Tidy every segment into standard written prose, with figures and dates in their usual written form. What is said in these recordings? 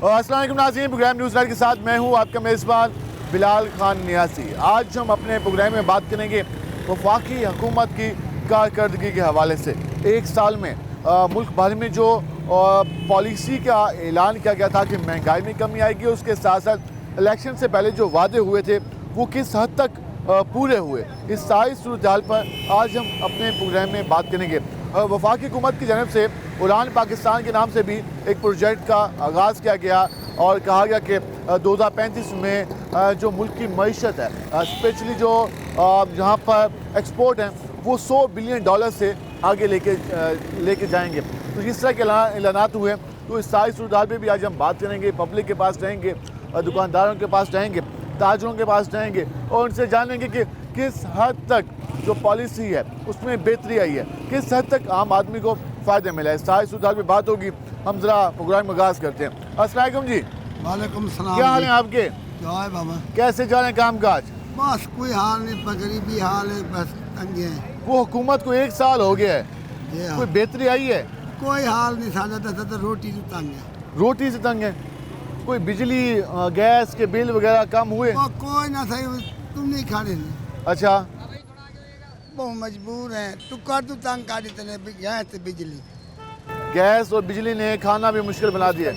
अस्सलाम वालेकुम नाज़रीन, प्रोग्राम न्यूज़ लाइव के साथ मैं हूँ आपका मेज़बान बिलाल खान नियासी। आज हम अपने प्रोग्राम में बात करेंगे वफाकी हुकूमत की कारकर्दगी के हवाले से। एक साल में मुल्क भर में जो पॉलिसी का ऐलान किया गया था कि महंगाई में कमी आएगी, उसके साथ साथ इलेक्शन से पहले जो वादे हुए थे वो किस हद तक पूरे हुए, इस सारी सूरत हाल पर आज हम अपने प्रोग्राम में बात करेंगे। वफाकी हुकूमत की जानब से उड़ान पाकिस्तान के नाम से भी एक प्रोजेक्ट का आगाज़ किया गया और कहा गया कि 2035 में जो मुल्क की मईशत है, स्पेशली जो जहाँ पर एक्सपोर्ट हैं, वो $100 बिलियन से आगे लेके जाएंगे। तो इस तरह के ऐलानात हुए। तो इस सारी सूरत हाल पर भी आज हम बात करेंगे। पब्लिक के पास रहेंगे, दुकानदारों के पास रहेंगे, ताजरों के पास रहेंगे और उनसे जानेंगे कि किस हद तक जो पॉलिसी है उसमें बेहतरी आई है, किस हद तक आम आदमी को फ़ायदा मिला है। सारी सूरत पे बात होगी। हम ज़रा प्रोग्राम में आगाज़ करते हैं। अस्सलाम वालेकुम जी। वालेकुम सलाम। क्या हाल है आपके? क्या है बाबा? कैसे जा रहे हैं काम काज? बस कोई हाल नहीं, गरीबी हाल है, बस तंगे हैं। वो हुकूमत को एक साल हो गया है, ये कोई बेहतरी आई है? कोई हाल नहीं, साझा तो रोटी तो तंग है। रोटी से तंग है। कोई बिजली गैस के बिल वगैरह कम हुए? कोई ना सही, तुम नहीं खाने नहीं। अच्छा, बहुत मजबूर हैं। टुक्का तो तंग काटी तने गैस से बिजली। गैस और बिजली ने खाना भी मुश्किल बना दिया।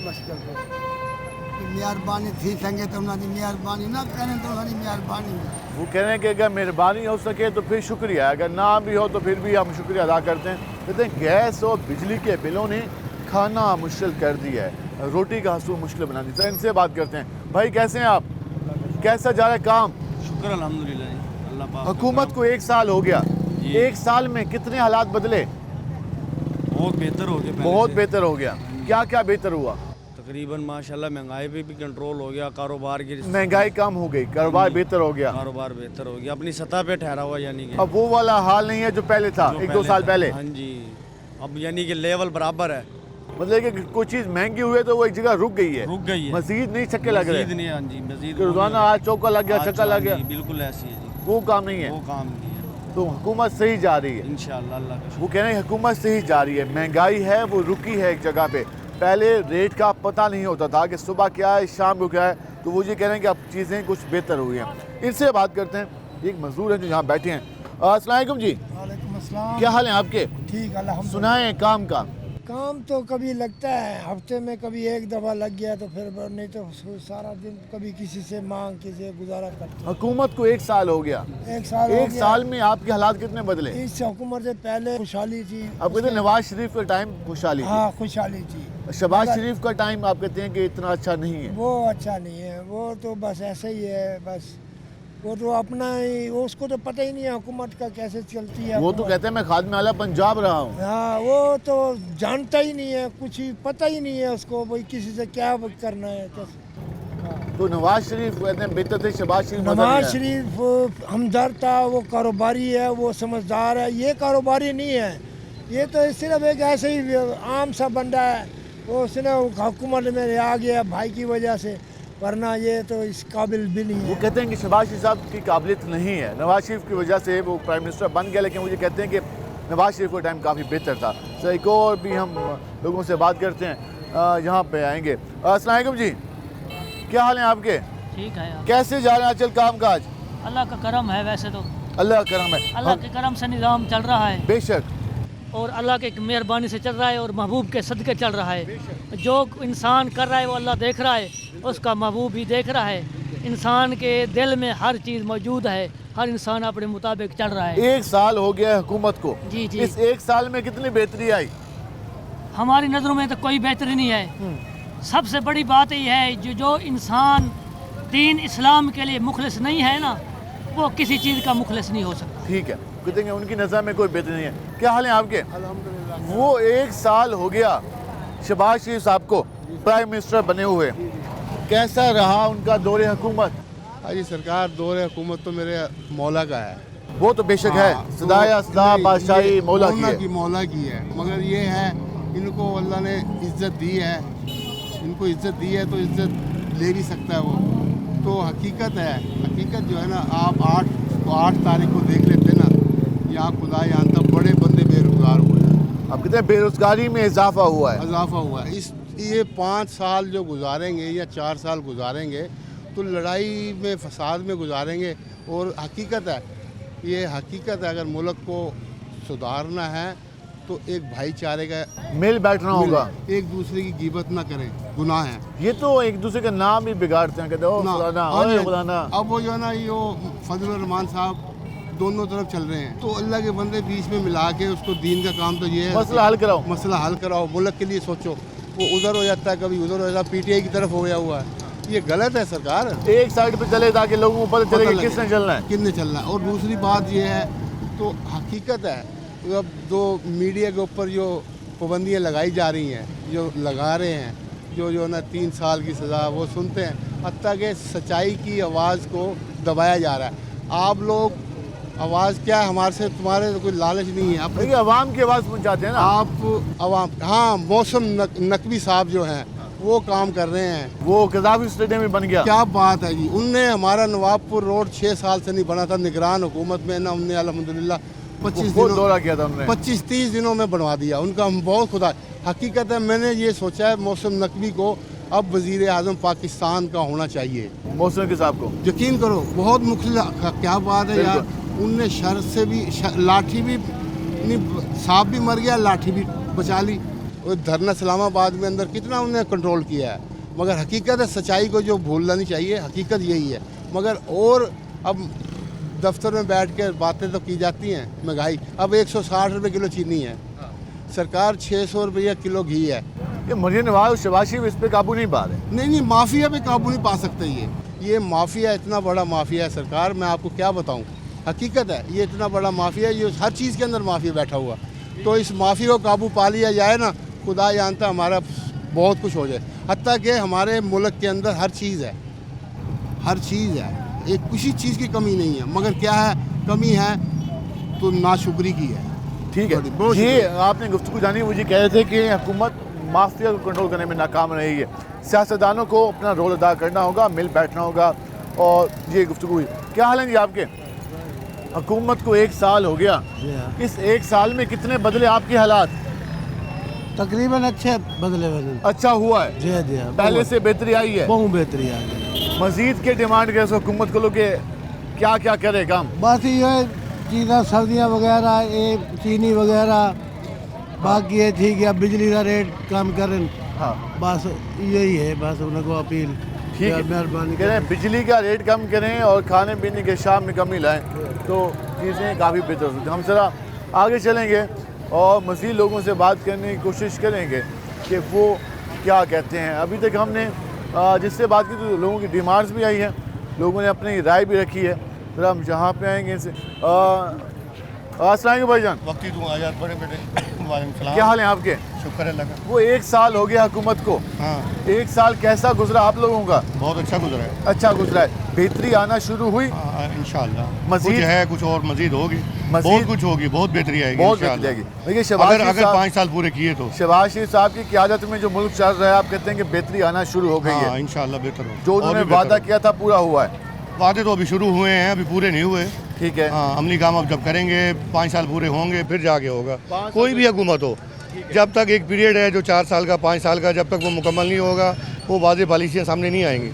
मेहरबानी थी संगे तो उन्होंने मेहरबानी ना करें तो उन्होंने मेहरबानी। वो कह रहे हैं कि अगर मेहरबानी हो सके तो फिर शुक्रिया, अगर ना भी हो तो फिर भी हम शुक्रिया अदा करते हैं। कहते हैं गैस और बिजली के बिलों ने खाना मुश्किल कर दिया है, रोटी का हसूल मुश्किल बना दी। तो इनसे बात करते हैं। भाई कैसे हैं आप? कैसा जा रहा है काम? शुक्र अल्हम्दुलिल्लाह जी, अल्लाह पाक का हुकूमत को एक साल हो गया, एक साल में कितने हालात बदले? बहुत बेहतर हो गया। बहुत बेहतर हो गया। क्या क्या बेहतर हुआ? तकरीबन माशाल्लाह महंगाई पे भी कंट्रोल हो गया, कारोबार की महंगाई कम हो गई, कारोबार बेहतर हो गया, कारोबार बेहतर हो गया, अपनी सतह पे ठहरा हुआ, यानी कि अब वो वाला हाल नहीं है जो पहले था, जो एक दो साल पहले। हाँ जी, अब यानी कि लेवल बराबर है। मतलब कि कोई चीज़ महंगी हुई है तो वो एक जगह रुक गई है, रुक गई है, मजीद नहीं छक्के लग रहे। मजीद नहीं। हाँ जी, मजीद रोजाना आज चौका लग गया, छक्का लग गया, बिल्कुल ऐसी है जी, वो काम नहीं है। वो काम नहीं है। तो हुकूमत सही जा रही है इंशाअल्लाह, अल्लाह का वो कह रहे हैं हुकूमत सही जा रही है। महंगाई है वो रुकी है एक जगह पे। पहले रेट का पता नहीं होता था कि सुबह क्या है शाम को क्या है, तो वो ये कह रहे हैं कि अब चीज़ें कुछ बेहतर हुई हैं। इनसे बात करते हैं। एक मजदूर है जो यहाँ बैठे हैं। अस्सलाम वालेकुम जी। वालेकुम अस्सलाम। क्या हाल है आपके? ठीक अल्हम्दुलिल्लाह। सुनाए काम का। काम तो कभी लगता है हफ्ते में, कभी एक दफ़ा लग गया तो फिर नहीं तो सारा दिन कभी किसी से मांग किसी गुजारा करते। हुकूमत को एक साल हो गया। एक साल हो एक गया। साल में आपके हालात कितने बदले? इस हुकूमत से पहले खुशहाली थी। आप कहते हैं नवाज शरीफ का टाइम खुशहाली थी। हाँ खुशहाली थी। शहबाज शरीफ का टाइम आप कहते हैं कि इतना अच्छा नहीं है। वो अच्छा नहीं है, वो तो बस ऐसे ही है। बस वो तो अपना ही, उसको तो पता ही नहीं है हुकूमत का कैसे चलती है। वो तो कहते हैं मैं खादिम आला पंजाब रहा हूँ। हाँ, वो तो जानता ही नहीं है, कुछ ही पता ही नहीं है उसको भाई किसी से क्या करना है कैसे। तो नवाज शरीफ कहते हैं बेहतर थे, शहबाज शरीफ मजा नहीं नवाज आया। शरीफ हमदर्द था, वो कारोबारी है, वो समझदार है। ये कारोबारी नहीं है, ये तो सिर्फ एक ऐसे ही आम सा बंदा है। वो उसने हुकूमत में आ गया भाई की वजह से, वरना ये तो इस काबिल भी नहीं वो है। कहते हैं कि शहबाज शरीफ साहब की काबिलियत नहीं है, नवाज शरीफ की वजह से वो प्राइम मिनिस्टर बन गया। लेकिन मुझे कहते हैं कि नवाज शरीफ का टाइम काफ़ी बेहतर था। सर एक और भी हम लोगों से बात करते हैं, यहाँ पे आएंगे। अस्सलाम वालेकुम जी। क्या हाल है आपके? ठीक है यार, कैसे जा रहे हैं आजकल काम काज? अल्लाह का करम है। वैसे तो अल्लाह का करम है। अल्लाह के करम से निज़ाम चल रहा है बेशक। और अल्लाह के मेहरबानी से चल रहा है और महबूब के सदके चल रहा है। जो इंसान कर रहा है वो अल्लाह देख रहा है, उसका महबूब भी देख रहा है। इंसान के दिल में हर चीज़ मौजूद है, हर इंसान अपने मुताबिक चल रहा है। एक साल हो गया है हुकूमत को। जी जी, इस एक साल में कितनी बेहतरी आई? हमारी नज़रों में तो कोई बेहतरी नहीं है। सबसे बड़ी बात यह है जो इंसान दीन इस्लाम के लिए मुखलिस नहीं है ना, वो किसी चीज़ का मुखलिस नहीं हो सकता। ठीक है, कहते हैं उनकी नज़र में कोई बेहतरी नहीं है। क्या हाल है आपके? अल्हम्दुलिल्लाह। वो एक साल हो गया शहबाज शरीफ साहब को प्राइम मिनिस्टर बने हुए, कैसा रहा उनका दौरे हुकूमत? जी सरकार दौरे हुकूमत तो मेरे मौला का है। वो तो बेशक है, हाँ, सदाया तो सदा ये बादशाही मौला की है। मौला की है। मगर ये है इनको अल्लाह ने इज्जत दी है, इनको इज्जत दी है तो इज्जत ले भी सकता है वो। तो हकीकत है, हकीकत जो है ना, आप 8 तारीख को देख लेते ना, यहाँ खुदा जानता बड़े बंदे बेरोजगार हुए हैं। अब कहते हैं बेरोजगारी में इजाफा हुआ है। इजाफा हुआ है। इस ये 5 साल जो गुजारेंगे या 4 साल गुजारेंगे तो लड़ाई में फसाद में गुजारेंगे। और हकीकत है, ये हकीकत है, अगर मुल्क को सुधारना है तो एक भाईचारे का मिल बैठना होगा। एक दूसरे की गिबत ना करें, गुनाह है। ये तो एक दूसरे का नाम ही बिगाड़ते हैं, कहते हो ना, फलाना, हाँ ओए जी, फलाना। अब वो जो है ना, ये फजल रहमान साहब दोनों तरफ चल रहे हैं, तो अल्लाह के बंदे बीच में मिला के उसको दीन का काम तो ये है, मसला हल कराओ। मसला हल कराओ, मुल्क के लिए सोचो। वो उधर हो जाता है, कभी उधर हो जाता है, पीटीआई की तरफ हो गया हुआ है। ये गलत है सरकार, एक साइड पे चले ताकि लोगों को पता चले कि किसने चलना है। किसने चलना है। और दूसरी बात ये है, तो हकीकत है, अब जो मीडिया के ऊपर जो पाबंदियाँ लगाई जा रही हैं, जो लगा रहे हैं, जो ना 3 साल की सज़ा वो सुनते हैं, हत्ता कि सच्चाई की आवाज़ को दबाया जा रहा है। आप लोग आवाज़ क्या है, हमारे से तुम्हारे कोई लालच नहीं है। देखिए अवाम की आवाज़ पहुँचाते हैं ना आप आवाम, हाँ, मौसम नकवी साहब जो हैं वो काम कर रहे हैं। वो कज़ाफ़ी स्टेडियम में बन गया। क्या बात है जी, उनने हमारा नवाबपुर रोड 6 साल से नहीं बना था, निगरान हुकूमत में ना, उनने अल्हम्दुलिल्लाह 25 बहुत दिनों दौरा किया था उन्होंने। 25-30 दिनों में बनवा दिया। उनका हम बहुत खुदा। हकीकत है, मैंने ये सोचा है मौसम नकवी को अब वज़ीर आज़म पाकिस्तान का होना चाहिए। मौसम के साहब को यकीन करो, बहुत मुख्तलिफ, क्या बात है यार। उनने शर से भी लाठी भी नहीं, सांप भी मर गया, लाठी भी बचा ली। और धरना इस्लामाबाद में अंदर कितना उन्होंने कंट्रोल किया है। मगर हकीकत है, सच्चाई को जो भूलना नहीं चाहिए, हकीकत यही है। मगर और अब दफ्तर में बैठ के बातें तो की जाती हैं। महंगाई अब 160 रुपये किलो चीनी है, सरकार 600 रुपये किलो घी है। ये मरीन नवाज और शहबाज शरीफ इस पे काबू नहीं पा रहे। नहीं, माफिया पे काबू नहीं पा सकते। ये माफिया इतना बड़ा माफिया है सरकार, मैं आपको क्या बताऊं। हकीकत है, ये इतना बड़ा माफिया है, ये हर चीज़ के अंदर माफिया बैठा हुआ। तो इस माफिया को काबू पा लिया जाए ना, खुदा जानता हमारा बहुत कुछ हो जाए। हत्ता कि हमारे मुल्क के अंदर हर चीज़ है, हर चीज़ है, एक किसी चीज़ की कमी नहीं है। मगर क्या है, कमी है तो नाशुक्री की है। ठीक है, बहुत ये आपने गुफ्तगू जानी, मुझे कह रहे थे कि हुकूमत माफिया को कंट्रोल करने में नाकाम रही है। सियासतदानों को अपना रोल अदा करना होगा, मिल बैठना होगा। और ये गुफ्तगू हुई। क्या हाल है जी आपके? हुकूमत को 1 साल हो गया, इस 1 साल में कितने बदले आपके हालात? तकरीबन अच्छे बदले अच्छा हुआ है, जी जी, पहले से बेहतरी आई है। बहुत बेहतरी आ गई। मजीद के डिमांड कैसे हुकूमत को लोग क्या क्या करे काम? बस ये चीज़ें सर्दियाँ वगैरह, ये चीनी वगैरह, बाकी ये ठीक है, बिजली का रेट कम करें। हाँ बस यही है, बस उनको अपील। ठीक है, मेहरबानी कह रहे हैं बिजली का रेट कम करें और खाने पीने के शाम में कमी लाएं तो चीज़ें काफ़ी बेहतर हो सकती हैं। हम ज़रा आगे चलेंगे और मज़ीद लोगों से बात करने की कोशिश करेंगे कि वो क्या कहते हैं। अभी तक हमने जिससे बात की तो लोगों की डिमांड्स भी आई हैं, लोगों ने अपनी राय भी रखी है। फिर हम जहाँ पे आएंगे इनसे अस्सलाम भाईजान, वक्ती दूँ आजाद बड़े बेटे। वालेकुम क्या हाल है आपके? शुक्र है लगा। वो 1 साल हो गया हुकूमत को, हाँ, 1 साल कैसा गुजरा आप लोगों का? बहुत अच्छा गुजरा है। अच्छा गुजरा है, बेहतरी आना शुरू हुई? हाँ, इंशाल्लाह मज़ीद? कुछ है, कुछ और मजीद होगी, मज़ीद? बहुत कुछ होगी, बहुत बेहतरी आएगी बहुत इंशाल्लाह। बेहतरी आएगी। देखिए शहबाज अगर साहब 5 साल पूरे किए तो शहबाज शरीफ साहब की क़यादत में जो मुल्क चल रहा है, आप कहते हैं कि बेहतरी आना शुरू हो गई हाँ, है। इंशाल्लाह बेहतर हो। जो उन्होंने वादा किया था पूरा हुआ है? वादे तो अभी शुरू हुए हैं, अभी पूरे नहीं हुए। ठीक है, हाँ, अमली काम अब जब करेंगे 5 साल पूरे होंगे फिर जाके होगा। कोई भी हुकूमत हो, जब तक एक पीरियड है जो 4 साल का 5 साल का, जब तक वो मुकम्मल नहीं होगा वो वादे पॉलिसियाँ सामने नहीं आएंगी।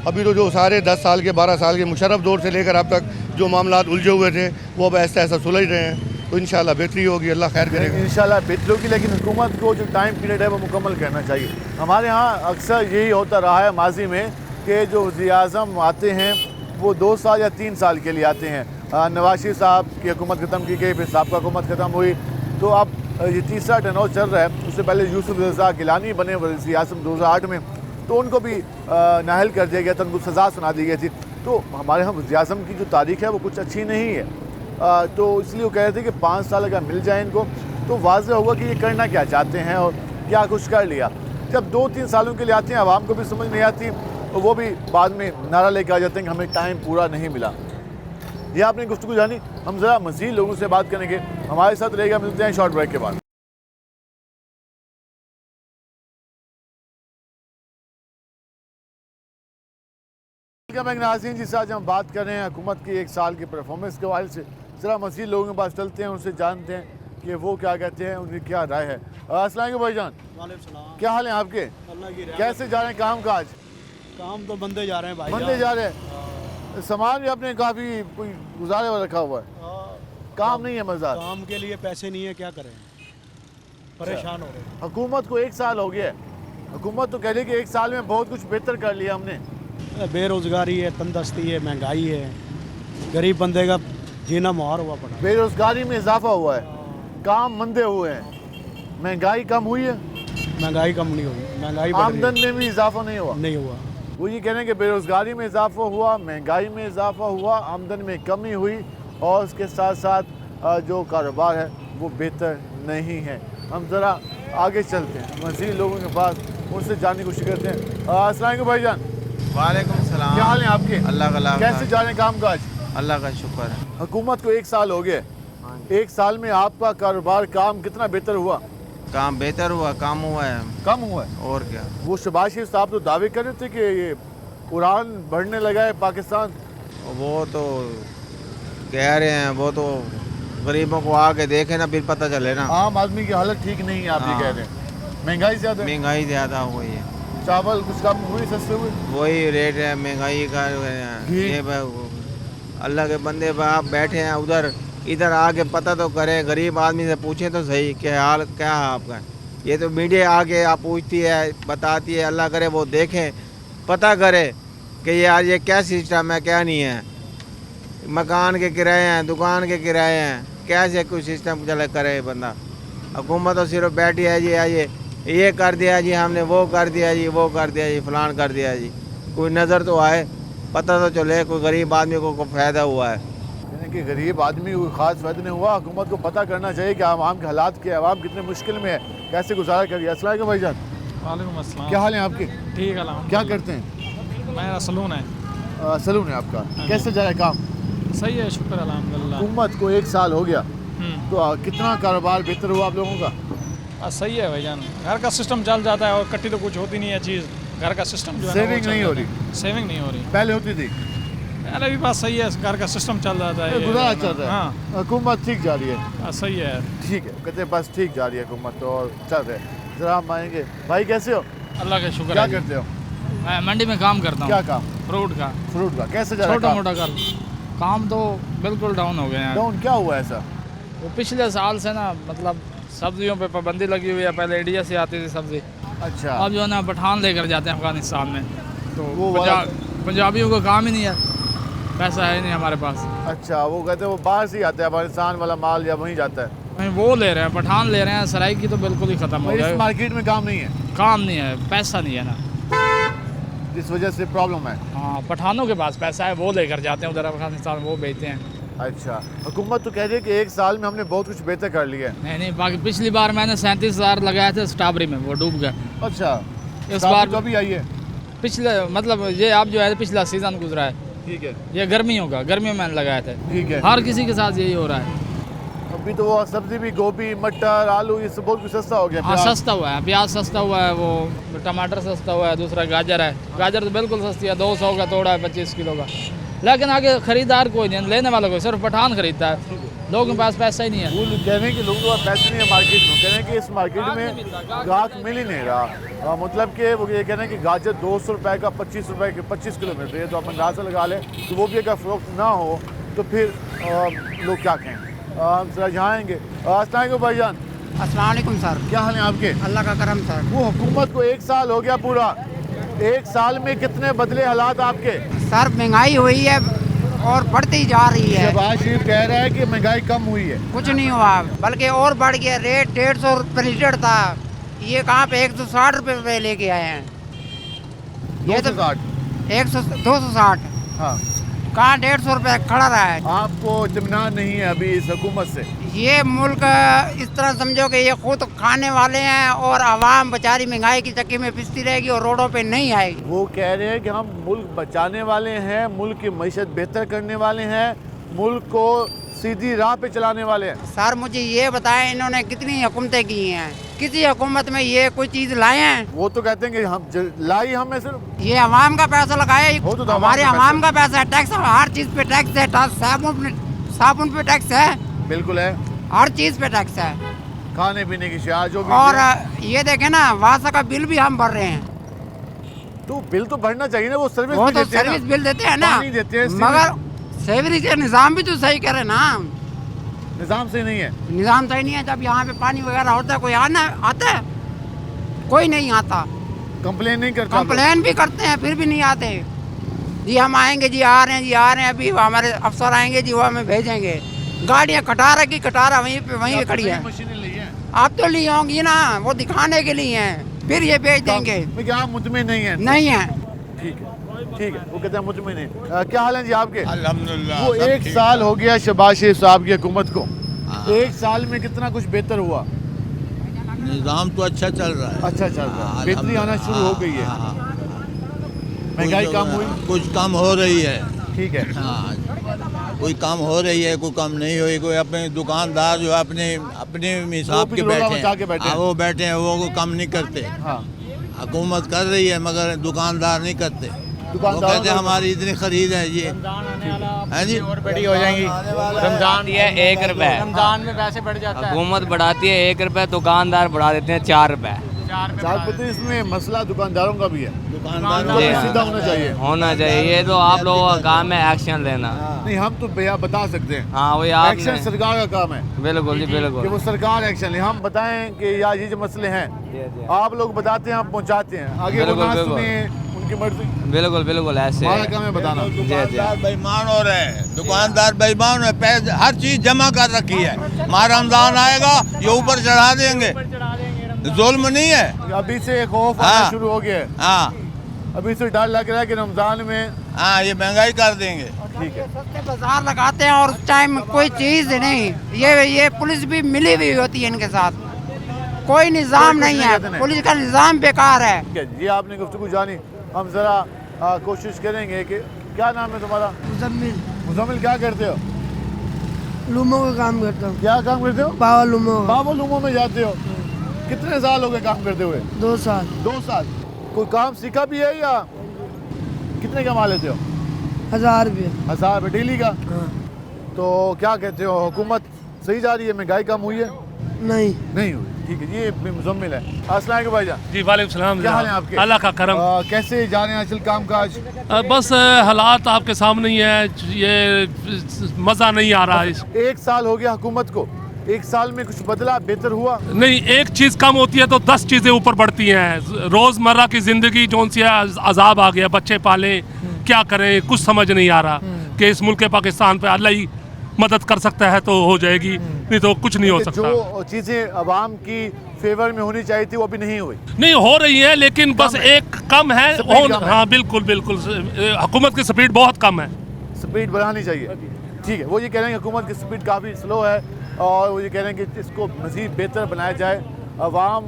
अभी तो जो सारे 10 साल के 12 साल के मुशर्रफ दौर से लेकर अब तक जो मामला उलझे हुए थे वो अब ऐसा ऐसा सुलझ रहे हैं। तो इंशाल्लाह बेहतरी होगी, अल्लाह खैर करेगा। इंशाल्लाह बेहतरी होगी, लेकिन हुकूमत को जो टाइम पीरियड है वो मुकम्मल करना चाहिए। हमारे यहाँ अक्सर यही होता रहा है माजी में कि जो वज़ीर आज़म आते हैं वो 2 साल या 3 साल के लिए आते हैं। नवाज शरीफ साहब की हुकूमत ख़त्म की गई, फिर साहब का हुकूमत ख़त्म हुई, तो अब ये तीसरा टर्नओवर चल रहा है। उससे पहले यूसुफ रज़ा गिलानी बने वज़ीर आज़म 2008 में, तो उनको भी नाअहल कर दिया गया था, उनको सज़ा सुना दी गई थी। तो हमारे यहाँ वज़ीर आज़म की जो तारीख़ है वो कुछ अच्छी नहीं है। तो इसलिए वो कह रहे थे कि 5 साल अगर मिल जाए इनको तो वाज़ेह होगा कि ये करना क्या चाहते हैं और क्या कुछ कर लिया। जब 2-3 सालों के लिए आते हैं, आवाम को भी समझ नहीं आती, तो वो भी बाद में नारा लेकर आ जाते हैं कि हमें टाइम पूरा नहीं मिला। ये आपने गुफ्तगू जानी, हम ज़रा मज़ीद लोगों से बात करेंगे, हमारे साथ रहेगा। मिलते हैं शॉर्ट ब्रेक के बाद। नाज़रीन, जिससे आज हम बात कर रहे हैं हुकूमत की 1 साल की परफॉर्मेंस के हवाले से, ज़रा मज़ीद लोगों के पास चलते हैं, उनसे जानते हैं कि वो क्या कहते हैं, उनकी क्या राय है। अस्सलाम वालेकुम भाईजान, क्या हाल है आपके? कैसे जा रहे हैं काम काज? काम तो बंदे जा रहे हैं भाई। बंदे जा रहे हैं, सामान भी आपने काफ़ी कोई गुजारे वाला रखा हुआ है, काम नहीं है मज़ा। काम के लिए पैसे नहीं है, क्या करें, परेशान हो रहे हैं। हुकूमत को 1 साल हो गया है, हुकूमत तो कह रही है कि 1 साल में बहुत कुछ बेहतर कर लिया हमने। बेरोजगारी है, तंदस्ती है, महंगाई है, गरीब बंदे का जीना मुहार हुआ पड़ा। बेरोजगारी में इजाफा हुआ है, काम मंदे हुए हैं, महंगाई कम हुई है, महंगाई कम नहीं हुई, महंगाई बढ़ रही आमदन में भी इजाफा नहीं हुआ। है। नहीं हुआ। वो ये कह रहे हैं कि बेरोजगारी में इजाफा हुआ, महंगाई में इजाफा हुआ, आमदन में कमी हुई और उसके साथ साथ जो कारोबार है वो बेहतर नहीं है। हम ज़रा आगे चलते हैं, मज़ीद लोगों के पास, उनसे जानने की कोशिश करते हैं। अस्सलाम वालेकुम भाईजान, वालेकुम सलाम। क्या हाल है आपके? अल्लाह का कैसे जा रहे हैं काम काज? अल्लाह का शुक्र है। हुकूमत को 1 साल हो गया, 1 साल में आपका कारोबार काम कितना बेहतर हुआ? काम बेहतर हुआ, काम हुआ है, कम हुआ है। और क्या। वो शहबाज शरीफ साहब तो दावे कर रहे थे कि ये उड़ान बढ़ने लगा है पाकिस्तान। वो तो कह रहे हैं, वो तो गरीबों को आके देखे ना, फिर पता चले ना। आम आदमी की हालत ठीक नहीं है, आप ये हाँ। कह रहे हैं। महंगाई ज़्यादा है, महंगाई ज़्यादा हो गई है, चावल कुछ कम हुई, सस्ते हुए। वही रेट है महंगाई का। घी। ये अल्लाह के बंदे आप बैठे हैं उधर, इधर आके पता तो करें, गरीब आदमी से पूछे तो सही कि हाल क्या है आपका। ये तो मीडिया आके आप पूछती है, बताती है, अल्लाह करे वो देखें, पता करे कि ये आज ये क्या सिस्टम है, क्या नहीं है। मकान के किराए हैं, दुकान के किराए हैं, कैसे कुछ सिस्टम चले करे बंदा। हुकूमत तो सिर्फ बैठी है जी, ये कर दिया जी हमने, वो कर दिया जी, वो कर दिया जी, फलान कर दिया जी। कोई नज़र तो आए, पता तो चले कोई गरीब आदमी को फ़ायदा हुआ है। यानी कि गरीब आदमी को खास फायदा नहीं हुआ। हुकूमत को पता करना चाहिए कि आवाम के हालात के, आवाम कितने मुश्किल में है, कैसे गुजारा करिए। अस्सलाम वालेकुम भाईजान, वालेकुम अस्सलाम। क्या हाल है आपके? ठीक है अल्हम्दुलिल्लाह। क्या करते हैं? मेरा सलून है। सलून है आपका, कैसे जा रहा है काम? सही है, शुक्र अल्हम्दुलिल्लाह। हुकूमत को 1 साल हो गया, तो कितना कारोबार बेहतर हुआ आप लोगों का? सही है भाईजान, घर का सिस्टम चल जाता है और कट्टी तो कुछ होती नहीं है चीज़। घर का सिस्टम जो है ना, वो सेविंग चल नहीं हो जाता रही? है। सेविंग नहीं हो रही, पहले होती थी, पहले भी बात सही है, घर का सिस्टम चल जाता है। गुजारा चल रहा है। हाँ हुकूमत ठीक जा रही है, सही है। ठीक है, कहते हैं बस ठीक जा रही है हुकूमत तो, और चल रहे हैं। ज़रा हम आएंगे। भाई कैसे हो? अल्लाह का शुक्र क्या है। करते हो? मैं मंडी में काम करता क्या हूँ, काम? फ्रूट का। फ्रूट का। कैसे जा रहा है छोटा काम? मोटा कर काम तो बिल्कुल डाउन हो गए हैं। डाउन क्या हुआ ऐसा? वो पिछले साल से ना, मतलब सब्जियों पे पाबंदी लगी हुई है। पहले इंडिया से आती थी सब्जी, अच्छा, अब जो है ना पठान लेकर जाते हैं अफगानिस्तान में। तो वो वाला- पंजाबियों को काम ही नहीं है, पैसा है नहीं हमारे पास। अच्छा, वो कहते हैं वो बाहर से ही आता है, अफगानिस्तान वाला माल या वहीं जाता है। वहीं वो ले रहे हैं, पठान ले रहे हैं। सराय की तो बिल्कुल ही ख़त्म हो इस गया, मार्केट में काम नहीं है, काम नहीं है, पैसा नहीं है ना। इस वजह से प्रॉब्लम है। हाँ, पठानों के पास पैसा है, वो लेकर जाते हैं उधर अफगानिस्तान, वो बेचते हैं। अच्छा, हुकूमत तो कह रही है कि 1 साल में हमने बहुत कुछ बेहतर कर लिया है। नहीं, बाकी पिछली बार मैंने 37,000 लगाए थे स्ट्रॉबेरी में, वो डूब गया। अच्छा, इस बार कभी आई है? पिछले मतलब ये अब जो है पिछला सीज़न गुजरा है, ठीक है, ये गर्मियों का, गर्मियों में मैंने लगाए थे। ठीक है। हर किसी के साथ यही हो रहा है। अभी तो वो सब्जी भी, गोभी, मटर, आलू, ये सब बहुत कुछ सस्ता हो गया। हाँ, प्याज। सस्ता हुआ है, प्याज सस्ता हुआ है, वो टमाटर सस्ता हुआ है, दूसरा गाजर है। गाजर तो बिल्कुल सस्ती है, 200 का तोड़ा है 25 किलो का। लेकिन आगे खरीदार कोई नहीं, लेने वाला कोई, सिर्फ पठान खरीदता है। लोगों के पास पैसा ही नहीं है। वो कह रहे हैं कि लोगों के पास पैसे नहीं है मार्केट में, कह रहे हैं कि इस मार्केट में ग्राहक मिल ही नहीं रहा। मतलब कि वो ये कह रहे हैं कि गाजर 200 रुपये का 25 रुपये के 25 किलो मिल रही है, तो आप अंदाज़ा लगा लें। तो वो भी अगर फ़रोख्त ना हो तो फिर लोग क्या कहें। हम सर यहाँ आएँगे। अस्सलाम वालेकुम भाईजान, अस्सलाम वालेकुम सर। क्या हाल है आपके? अल्लाह का करम सर। वो हुकूमत को 1 साल हो गया पूरा, 1 साल में कितने बदले हालात आपके? सर महंगाई हुई है और बढ़ती जा रही है। शहबाज शरीफ कह रहा है कि महंगाई कम हुई है। कुछ नहीं हुआ, बल्कि और बढ़ गया। रेट 150 रुपये लीटर था, ये कहाँ पे 160 रुपये पे लेके आए हैं। ये तो 260। 260 हाँ, कहाँ 150 रुपये खड़ा रहा है। आपको इत्मीनान नहीं है अभी इस हुकूमत से? ये मुल्क इस तरह समझो कि ये खुद खाने वाले हैं और आवाम बेचारी महंगाई की चक्की में पिसती रहेगी और रोडों पे नहीं आएगी। वो कह रहे हैं कि हम मुल्क बचाने वाले हैं, मुल्क की मईशत बेहतर करने वाले हैं, मुल्क को सीधी राह पे चलाने वाले हैं। सर मुझे ये बताएं, इन्होंने कितनी हुकूमतें की हैं, किसी हुकूमत में ये कोई चीज़ लाए हैं? वो तो कहते हैं कि हम लाई हमें सिर्फ, ये अवाम का पैसा लगाया, वो तो हमारे अवाम का अवाम का पैसा है। टैक्स, हर चीज़ पे टैक्स है, साबुन पे टैक्स है। बिल्कुल है। हर चीज़ पे टैक्स है। खाने पीने की शिया जो भी और ये देखें ना, वासा का बिल भी हम भर रहे हैं। तो बिल तो भरना चाहिए ना, वो सर्विस वो भी तो देते हैं ना। सर्विस बिल देते हैं ना, पानी देते हैं, मगर सेवरी के निज़ाम भी तो सही करे ना। निजाम से नहीं है। निज़ाम सही नहीं है। जब यहाँ पे पानी वगैरह होता है, कोई आता है? कोई नहीं आता। कंप्लेन नहीं करता। कंप्लेन भी करते हैं, फिर भी नहीं आते। जी हम आएंगे, जी आ रहे हैं, जी आ रहे हैं, अभी हमारे अफसर आएंगे जी, वो हमें भेजेंगे। गाड़ियाँ कटारा की कटारा वहीं पे खड़ी है। मशीनें ली हैं। आप तो ली होंगी ना, वो दिखाने के लिए हैं, फिर ये भेज देंगे। क्या आप मुतमिन नहीं है? नहीं है। ठीक है, ठीक है, वो कहते हैं मुतमिन है। क्या हाल है जी आपके? अल्हम्दुलिल्लाह वो सब एक ठीक। साल हो गया शहबाज शरीफ साहब की हुकूमत को, एक साल में कितना कुछ बेहतर हुआ? निज़ाम तो अच्छा चल रहा है। अच्छा चल रहा है, बेहतरी आना शुरू हो गई है, महंगाई कम हुई, कुछ कम हो रही है। ठीक है। हाँ, कोई कम हो रही है, कोई कम नहीं हुई। कोई अपने दुकानदार जो अपने अपने हिसाब के रोला बैठे मचा के बैठे हैं, हैं। वो बैठे हैं, वो कम नहीं करते। हाँ, हुकूमत कर रही है मगर दुकानदार नहीं करते। वो दुकानदार कहते हैं हमारी इतनी खरीद है ये है जी। और बड़ी हो जाएंगी। रमजान ये 1 रुपए, रमजान में वैसे बढ़ जाता है। हुकूमत बढ़ाती है 1 रुपए, दुकानदार बढ़ा देते हैं 4 रुपए। साथ पता है इसमें मसला दुकानदारों का भी है, दुकानदार जी, सीधा होना चाहिए। होना चाहिए। ये तो आप लोगों का काम है एक्शन लेना। नहीं, हम तो भैया बता सकते हैं, हाँ वही आप एक्शन सरकार का काम है बिल्कुल जी कि बिल्कुल। वो सरकार एक्शन ले। हम बताएं कि यार ये जो मसले हैं, आप लोग बताते हैं, हम पहुंचाते हैं आगे, वो बिल्कुल, ना बिल्कुल। सुनिए उनकी मर्जी। बिल्कुल बिल्कुल ऐसे हमारा है। काम है बताना। दुकानदार बेईमान हो रहे हैं। दुकानदार बेईमान है, पैसे हर चीज जमा कर रखी है। माँ रमजान आएगा ये ऊपर चढ़ा देंगे। जुल्म नहीं है। अभी से खौफ आना हाँ। शुरू हो गया है, हाँ अभी से डर लग रहा है कि रमजान में। हाँ, ये महंगाई कर देंगे। ठीक है, सस्ते बाजार लगाते हैं और उस टाइम कोई चीज़ नहीं। ये पुलिस भी मिली हुई होती है इनके साथ, कोई निज़ाम कुछ नहीं नहीं कहते है। नहीं। पुलिस का निज़ाम बेकार है। ठीक है, ये आपने गुफ्तगू जानी। हम जरा कोशिश करेंगे कि क्या नाम है तुम्हारा? मुजम्मिल मुजम्मिल, क्या करते हो? लूमों का काम करता हूँ। क्या काम करते हो? पावा लूमों का। बाबा लूमों में जाते हो? कितने साल हो गए काम करते हुए? 2 साल। 2 साल। कोई काम सीखा भी है या कितने कमा लेते हो? 1000 रुपये। 1000 रुपये डेली का? हाँ। तो क्या कहते हो, हुकूमत सही जा रही है, महंगाई कम हुई है? नहीं। नहीं हुई। ठीक है, ये मुजम्मिल है। अस्सलाम वालेकुम भाईजान। जी वालेकुम सलाम। क्या हाल है आपके? अल्लाह का करम। कैसे जा रहे हैं आजकल काम काज? बस हालात आपके सामने ही है, ये मज़ा नहीं आ रहा है। 1 साल हो गया हुकूमत को, 1 साल में कुछ बदला, बेहतर हुआ? नहीं, एक चीज़ कम होती है तो 10 चीज़ें ऊपर बढ़ती हैं। रोज़मर्रा की ज़िंदगी जो सी है, अजाब आ गया। बच्चे पालें, क्या करें, कुछ समझ नहीं आ रहा कि इस मुल्क पाकिस्तान पे अल्लाह ही मदद कर सकता है तो हो जाएगी, नहीं तो कुछ नहीं हो सकता। जो चीज़ें अवाम की फेवर में होनी चाहिए थी वो अभी नहीं हुई। नहीं हो रही है, लेकिन बस एक कम है। स्पीड कम है। हाँ बिल्कुल बिल्कुल, हुकूमत की स्पीड बहुत कम है। स्पीड बढ़ानी चाहिए। ठीक है, वो ये कह रहे हैं कि हुकूमत की स्पीड काफ़ी स्लो है और वो ये कह रहे हैं कि इसको मज़ीद बेहतर बनाया जाए। अवाम,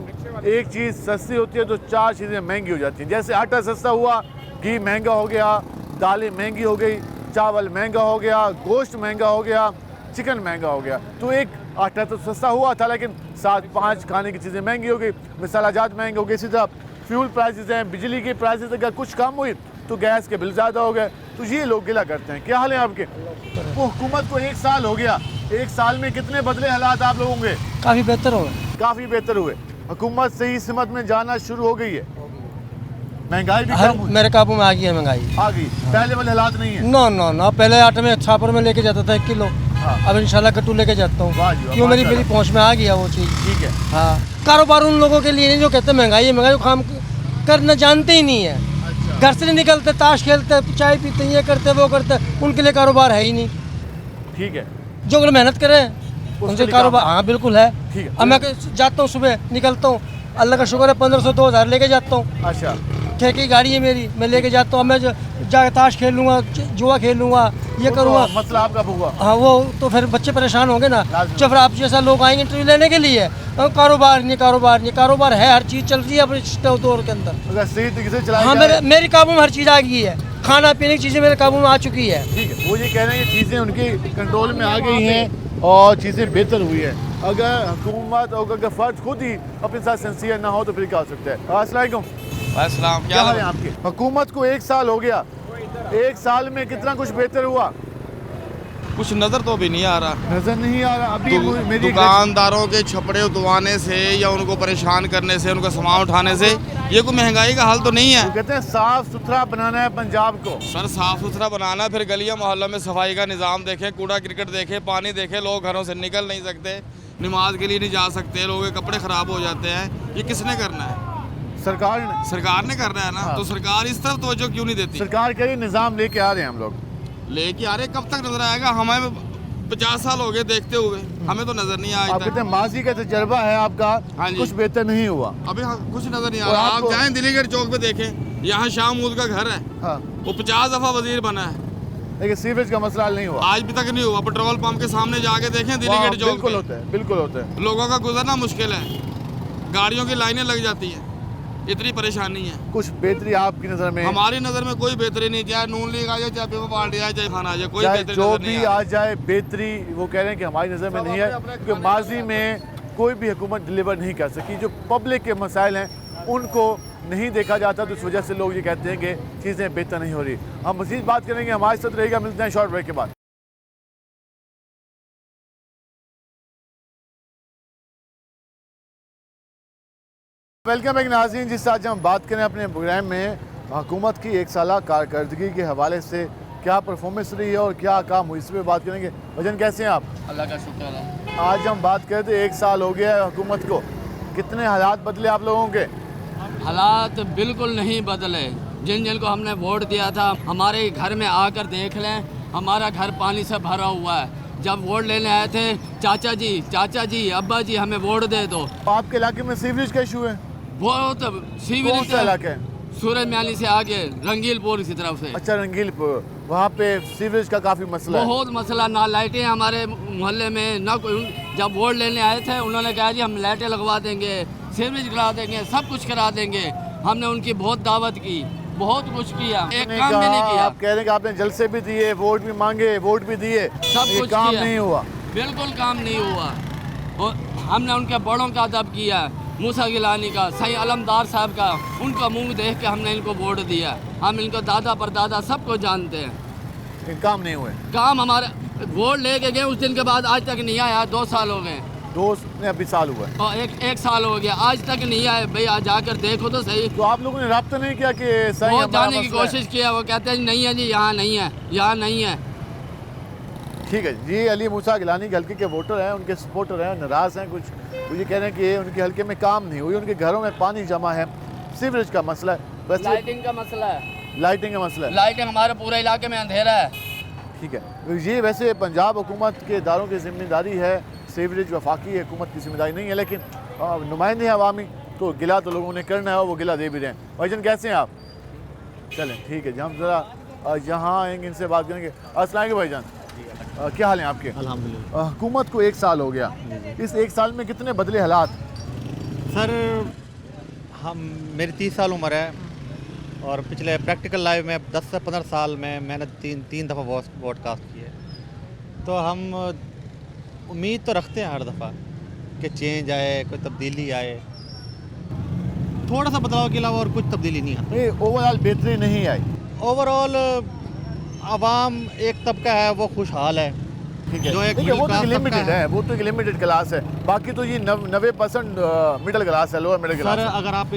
एक चीज़ सस्ती होती है तो 4 चीज़ें महंगी हो जाती हैं। जैसे आटा सस्ता हुआ, घी महंगा हो गया, दालें महंगी हो गई, चावल महंगा हो गया, गोश्त महंगा हो गया, चिकन महंगा हो गया। तो एक आटा तो सस्ता हुआ था, लेकिन 7-5 खाने की चीज़ें महंगी हो गई, मसालाजात महंगे हो गए। इसी तरह फ्यूल प्राइसेस हैं, बिजली की प्राइसेस अगर कुछ कम हुई तो गैस के बिल ज़्यादा हो गए। तो ये लोग गिला करते हैं। क्या हाल है आपके? वो हुकूमत को 1 साल हो गया, 1 साल में कितने बदले हालात आप लोगों के? काफ़ी बेहतर हो गए। काफ़ी बेहतर हुए। हुकूमत सही सिमत में जाना शुरू हो गई है, महंगाई भी कम हुई, मेरे काबू में आ गई है महंगाई। आ गई। पहले वाले हालात नहीं है। नो नो नो, पहले आटे में छापर में लेके जाता था 1 किलो, हाँ। अब इंशाल्लाह कट्टू लेके जाता हूँ। वाह जी वाह, क्यों, मेरी माशाल्लाह। मेरी पहुँच में आ गया वो चीज़। ठीक है। हाँ, कारोबार उन लोगों के लिए नहीं जो कहते हैं महंगाई है, महंगाई, काम करना जानते ही नहीं है। घर से नहीं निकलते, ताश खेलते, चाय पीते, ये करते वो करते, उनके लिए कारोबार है ही नहीं। ठीक है, जो लोग मेहनत करें उनसे लिए कारोबार, काम हाँ बिल्कुल है। ठीक है। अब मैं जाता हूँ, सुबह निकलता हूँ, अल्लाह का शुक्र है 1500-2000 लेके जाता हूँ। अच्छा। ठेके की गाड़ी है मेरी, मैं लेके जाता हूँ। मैं जाके ताश खेल लूँगा, जुआ खेल लूँगा, ये करूँगा। तो मसला आपका हुआ। हाँ, वो तो फिर बच्चे परेशान होंगे ना। लाज़मी। जब आप जैसा लोग आएंगे इंटरव्यू लेने के लिए, कारोबार नहीं, कारोबार नहीं, कारोबार है, हर चीज़ चल रही है अपने दौर के अंदर। अगर सही तरीके से चलाया हाँ, जाए। मेरे काबू में हर चीज़ आ गई है, खाना पीने की चीज़ें मेरे काबू में आ चुकी है। ठीक है, वो ये कह रहे हैं कि चीज़ें उनके कंट्रोल में आ गई हैं और चीज़ें बेहतर हुई है। अगर हुकूमत और अगर फ़र्द खुद ही अपने साथ सिंसियर ना हो तो फिर क्या हो सकता है? अस्सलाम वालेकुम। अस्सलाम, क्या हाल है आपके? हुकूमत को 1 साल हो गया, 1 साल में कितना कुछ बेहतर हुआ? कुछ नज़र तो भी नहीं आ रहा। नजर नहीं आ रहा अभी मेरी दुकानदारों के छपड़े उतवाने से या उनको परेशान करने से, उनका सामान उठाने से ये कोई महंगाई का हल तो नहीं है। वो कहते हैं साफ सुथरा बनाना है पंजाब को। सर साफ़ सुथरा बनाना, फिर गलियां मोहल्लों में सफाई का निज़ाम देखें, कूड़ा क्रिकेट देखें, पानी देखें। लोग घरों से निकल नहीं सकते, नमाज के लिए नहीं जा सकते, लोगों के कपड़े ख़राब हो जाते हैं। ये किसने करना है? सरकार ने करना है ना। तो सरकार इस तरफ तवज्जो क्यों नहीं देती? सरकार के लिए निज़ाम लेके आ रहे हैं हम लोग, लेके आ रहे, कब तक नजर आएगा? हमें 50 साल हो गए देखते हुए, हमें तो नजर नहीं आया। आप कहते हैं माजी का तजर्बा है आपका, कुछ बेहतर नहीं हुआ अभी। कुछ नजर नहीं आ रहा। आप जाएं दिल्ली गेट चौक पे देखें, यहाँ शाहमूद का घर है, वो 50 दफा वजीर बना है, लेकिन सीवरेज का मसला नहीं हुआ, आज भी तक नहीं हुआ। पेट्रोल पंप के सामने जाके देखें दिल्ली गेट चौक। बिल्कुल होता है, बिल्कुल होता है। लोगों का गुजरना मुश्किल है, गाड़ियों की लाइनें लग जाती हैं, इतनी परेशानी है। कुछ बेहतरी आपकी नज़र में? हमारी नज़र में कोई बेहतरी नहीं, चाहे नून लीग आ जाए, चाहे पीपल पार्टी आ जाए, चाहे खाना आ जाए, कोई बेहतरी जो नजर भी नहीं आ जाए बेहतरी वो कह रहे हैं कि हमारी नज़र में नहीं है, क्योंकि माजी में कोई भी हुकूमत डिलीवर नहीं कर सकी। जो पब्लिक के मसाइल हैं उनको नहीं देखा जाता, तो इस वजह से लोग ये कहते हैं कि चीज़ें बेहतर नहीं हो रही। हम मज़ीद बात करेंगे, हमारे साथ रहेगा, मिलते हैं शॉर्ट ब्रेक के बाद। वेलकम बैक नाज़रीन, जिस आज हम बात करें अपने प्रोग्राम में हुकूमत की 1 साला कारकर्दगी के हवाले से क्या परफॉर्मेंस रही है और क्या काम हुई, इस पर बात करेंगे। वजन कैसे हैं आप? अल्लाह का शुक्र है। आज हम बात करें तो 1 साल हो गया है हुकूमत को, कितने हालात बदले आप लोगों के? हालात बिल्कुल नहीं बदले। जिन जिन को हमने वोट दिया था, हमारे घर में आकर देख लें, हमारा घर पानी से भरा हुआ है। जब वोट लेने आए थे, चाचा जी, अब्बा जी हमें वोट दे दो। आपके इलाके में सीवरेज का इशू है? बहुत सीवरेज का इलाका है? सूरज म्याली से आगे रंगीलपुर की तरफ से। अच्छा, रंगीलपुर, वहाँ पे सीवरेज का काफ़ी मसला है। बहुत मसला, ना लाइटें हमारे मोहल्ले में, ना कोई। जब वोट लेने आए थे उन्होंने कहा जी हम लाइटें लगवा देंगे, सीवरेज करा देंगे, सब कुछ करा देंगे। हमने उनकी बहुत दावत की, बहुत कुछ किया, एक काम भी नहीं किया। आप कह रहे हैं कि आपने जलसे भी दिए, वोट भी मांगे, वोट भी दिए, सब कुछ काम किया, नहीं हुआ। बिल्कुल काम नहीं हुआ। और हमने उनके बड़ों का अदब किया, मूसा गिलानी का, सही अलमदार साहब का, उनका मुंह देख के हमने इनको वोट दिया। हम इनको दादा परदादा सबको जानते हैं, काम नहीं हुए। काम हमारे वोट लेके गए, उस दिन के बाद आज तक नहीं आया। 2 साल हो गए, 2 अभी साल हुआ है, और एक साल हो गया, आज तक नहीं आए। भाई आज जाकर देखो तो सही। तो आप लोगों ने रब्ता नहीं किया कि सही बहुत जाने की कोशिश किया, वो कहते हैं नहीं है जी, यहाँ नहीं है, यहाँ नहीं है। ठीक है जी। अली मूसा गिलानी के हल्के के वोटर हैं, उनके सपोर्टर हैं, नाराज़ हैं कुछ, वो ये कह रहे हैं कि उनके हल्के में काम नहीं हुई, उनके घरों में पानी जमा है, सीवरेज का मसला है, बस लाइटिंग का मसला है, लाइटिंग का मसला है। लाइटिंग हमारे पूरे इलाके में अंधेरा है। ठीक है, ये वैसे पंजाब हुकूमत के इदारों की जिम्मेदारी है, सीवरेज वफाकी हुकूमत की जिम्मेदारी नहीं है, लेकिन नुमाइंदे अवामी तो गिला तो लोगों ने करना है और वो गिला दे भी रहे हैं। भाईजान कैसे हैं आप? चलें ठीक है जी, हम ज़रा यहाँ आएंगे, इनसे बात करेंगे। अस्सलाम वालेकुम भाईजान, क्या हाल है आपके? अल्हम्दुलिल्लाह। हुकूमत को 1 साल हो गया, इस 1 साल में कितने बदले हालात? सर मेरी 30 साल उम्र है और पिछले प्रैक्टिकल लाइफ में 10 से 15 साल में मैंने तीन दफ़ा वोट कास्ट किए। तो हम उम्मीद तो रखते हैं हर दफ़ा कि चेंज आए, कोई तब्दीली आए, थोड़ा सा बदलाव के अलावा और कुछ तब्दीली नहीं आती। ओवरऑल बेहतरी नहीं आई। ओवरऑल आवाम एक तबका है वो खुशहाल है, ठीक है, जो एक वो तो लिमिटेड है, वो तो लिमिटेड क्लास है, बाकी तो ये 90% मिडिल क्लास है, लोअर मिडिल क्लास। सर अगर आप